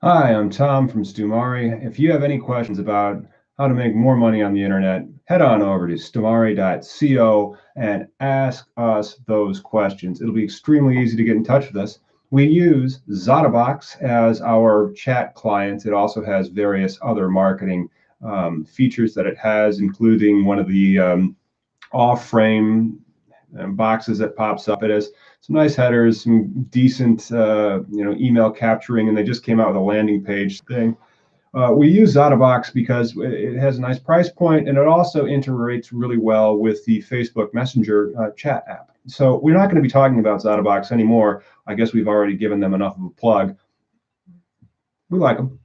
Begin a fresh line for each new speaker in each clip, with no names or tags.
Hi, I'm Tom from Stumari. If you have any questions about how to make more money on the internet, head on over to stumari.co and ask us those questions. It'll be extremely easy to get in touch with us. We use Zadabox as our chat client. It also has various other marketing features that it has, including one of the off-frame boxes that pops up. It has some nice headers, some decent email capturing, and they just came out with a landing page thing. We use Zadabox because it has a nice price point, and it also integrates really well with the Facebook Messenger chat app. So we're not going to be talking about Zadabox anymore. I guess we've already given them enough of a plug. We like them.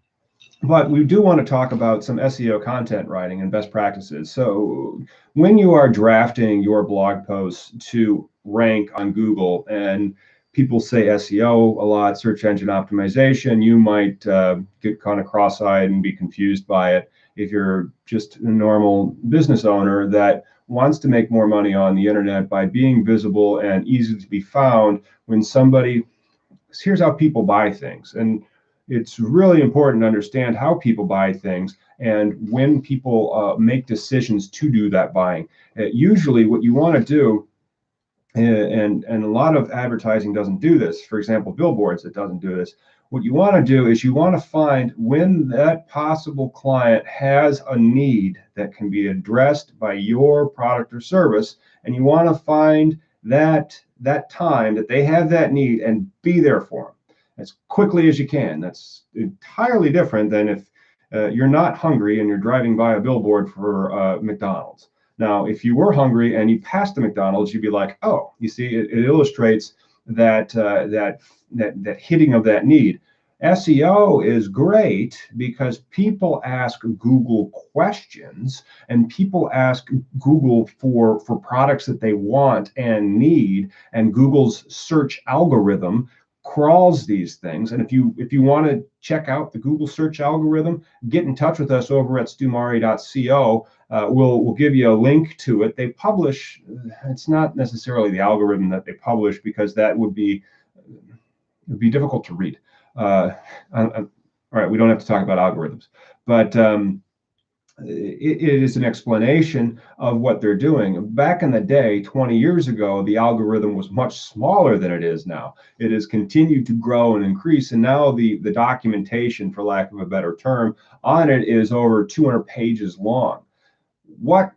But we do want to talk about some SEO content writing and best practices. So when you are drafting your blog posts to rank on Google, and people say SEO a lot, search engine optimization, you might get kind of cross-eyed and be confused by it if you're just a normal business owner that wants to make more money on the internet by being visible and easy to be found. When somebody, here's how people buy things. And it's really important to understand how people buy things and when people make decisions to do that buying. Usually what you want to do, and a lot of advertising doesn't do this, for example, billboards, it doesn't do this. What you want to do is you want to find when that possible client has a need that can be addressed by your product or service, and you want to find that time that they have that need and be there for them as quickly as you can. That's entirely different than if you're not hungry and you're driving by a billboard for McDonald's. Now, if you were hungry and you passed the McDonald's, you'd be like, oh, you see, it illustrates that hitting of that need. SEO is great because people ask Google questions, and people ask Google for products that they want and need, and Google's search algorithm crawls these things. And if you want to check out the Google search algorithm, get in touch with us over at stumari.co. We'll give you a link to it. They publish, it's not necessarily the algorithm that they publish, because that would be difficult to read. All right, we don't have to talk about algorithms, but it is an explanation of what they're doing. Back in the day, 20 years ago, the algorithm was much smaller than it is now. It has continued to grow and increase, and now the documentation, for lack of a better term, on it is over 200 pages long. What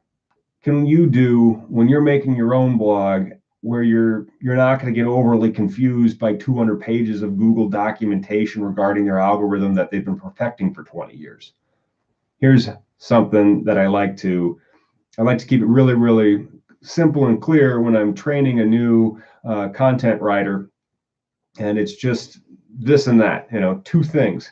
can you do when you're making your own blog where you're not going to get overly confused by 200 pages of Google documentation regarding their algorithm that they've been perfecting for 20 years? Here's something that I like to keep it really, really simple and clear when I'm training a new content writer. And it's just this and that, two things: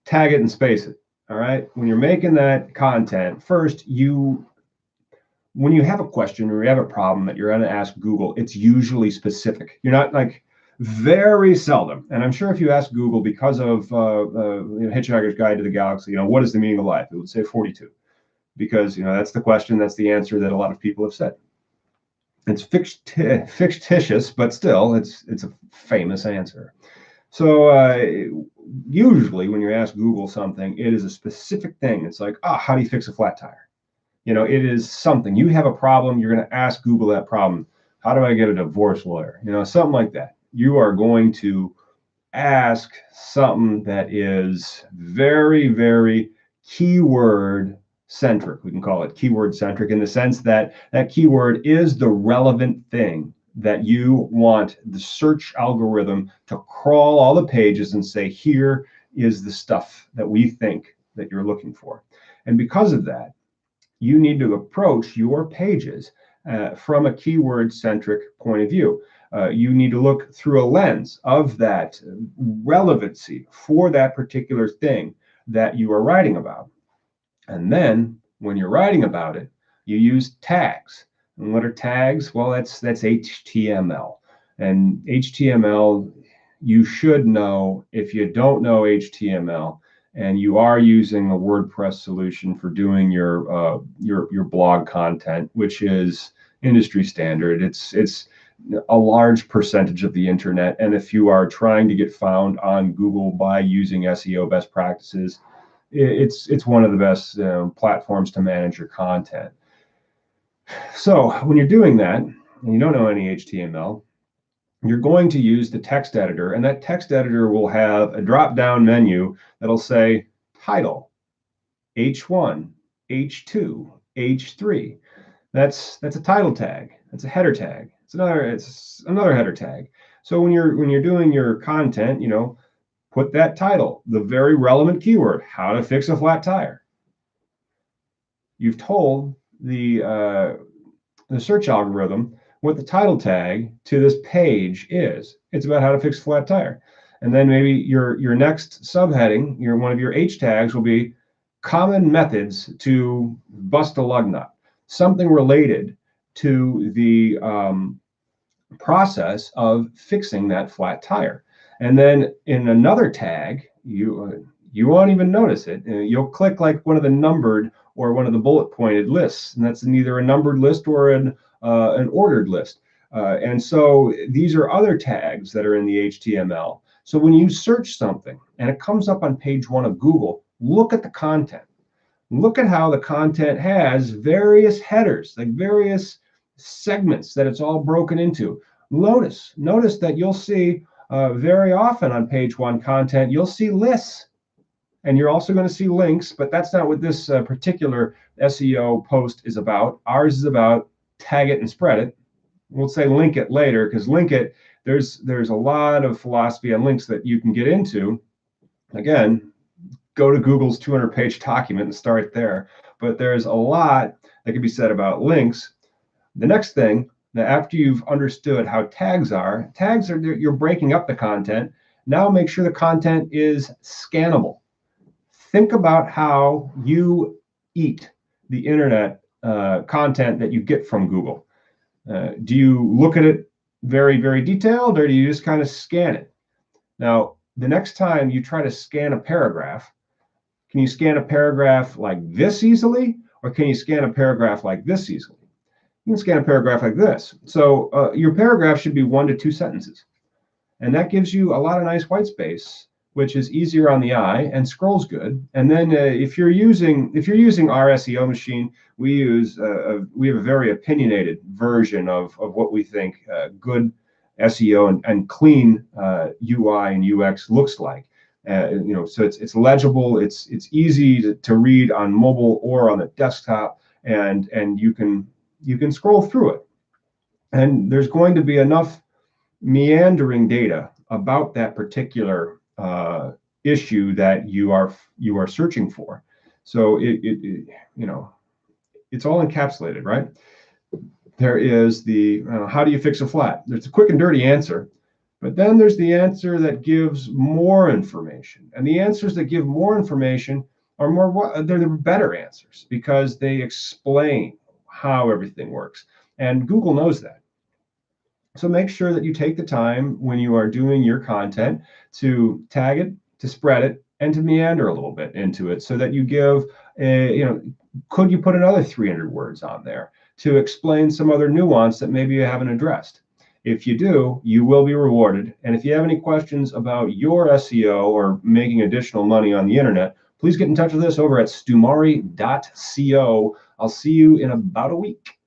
tag it and space it. All right. When you're making that content, first, when you have a question or you have a problem that you're going to ask Google, it's usually specific. You're not like, very seldom, and I'm sure if you ask Google, because of Hitchhiker's Guide to the Galaxy, what is the meaning of life, it would say 42, because that's the question, that's the answer that a lot of people have said. It's fictitious, but still, it's a famous answer. So usually when you ask Google something, it is a specific thing. It's like, how do you fix a flat tire? It is something. You have a problem, you're going to ask Google that problem. How do I get a divorce lawyer? Something like that. You are going to ask something that is very, very keyword centric. We can call it keyword centric in the sense that that keyword is the relevant thing that you want the search algorithm to crawl all the pages and say, here is the stuff that we think that you're looking for. And because of that, you need to approach your pages from a keyword-centric point of view. You need to look through a lens of that relevancy for that particular thing that you are writing about. And then when you're writing about it, you use tags. And what are tags? Well, that's HTML. And HTML, you should know. If you don't know HTML, and you are using a WordPress solution for doing your blog content, which is industry standard, it's a large percentage of the internet. And if you are trying to get found on Google by using SEO best practices, it's one of the best platforms to manage your content. So when you're doing that and you don't know any HTML, you're going to use the text editor, and that text editor will have a drop-down menu that'll say title, H1, H2, H3. That's a title tag. That's a header tag. It's another header tag. So when you're doing your content, put that title, the very relevant keyword, how to fix a flat tire. You've told the search algorithm what the title tag to this page is. It's about how to fix a flat tire. And then maybe your next subheading, one of your H tags will be common methods to bust a lug nut, something related to the process of fixing that flat tire. And then in another tag, you won't even notice it. You'll click like one of the numbered or one of the bullet pointed lists, and that's neither a numbered list or an ordered list. And so these are other tags that are in the HTML. So when you search something and it comes up on page 1 of Google, look at the content. Look at how the content has various headers, like various segments that it's all broken into. Notice that you'll see very often on page 1 content, you'll see lists. And you're also going to see links, but that's not what this particular SEO post is about. Ours is about tag it and spread it. We'll say link it later, because link it, there's a lot of philosophy on links that you can get into. Again, go to Google's 200-page document and start there. But there's a lot that can be said about links. The next thing, that after you've understood how tags are, you're breaking up the content. Now make sure the content is scannable. Think about how you eat the internet content that you get from Google. Do you look at it very, very detailed, or do you just kind of scan it? Now, the next time you try to scan a paragraph, can you scan a paragraph like this easily, or can you scan a paragraph like this easily? You can scan a paragraph like this. So your paragraph should be 1 to 2 sentences. And that gives you a lot of nice white space, which is easier on the eye and scrolls good. And then if you're using our SEO machine, we have a very opinionated version of what we think good SEO and clean UI and UX looks like. So it's legible, it's easy to read on mobile or on the desktop, and you can scroll through it. And there's going to be enough meandering data about that particular issue that you are searching for. So it's all encapsulated, right? There is the how do you fix a flat? There's a quick and dirty answer, but then there's the answer that gives more information. And the answers that give more information are they're the better answers, because they explain how everything works. And Google knows that. So make sure that you take the time when you are doing your content to tag it, to spread it, and to meander a little bit into it, so that you give, could you put another 300 words on there to explain some other nuance that maybe you haven't addressed? If you do, you will be rewarded. And if you have any questions about your SEO or making additional money on the internet, please get in touch with us over at stumari.co. I'll see you in about a week.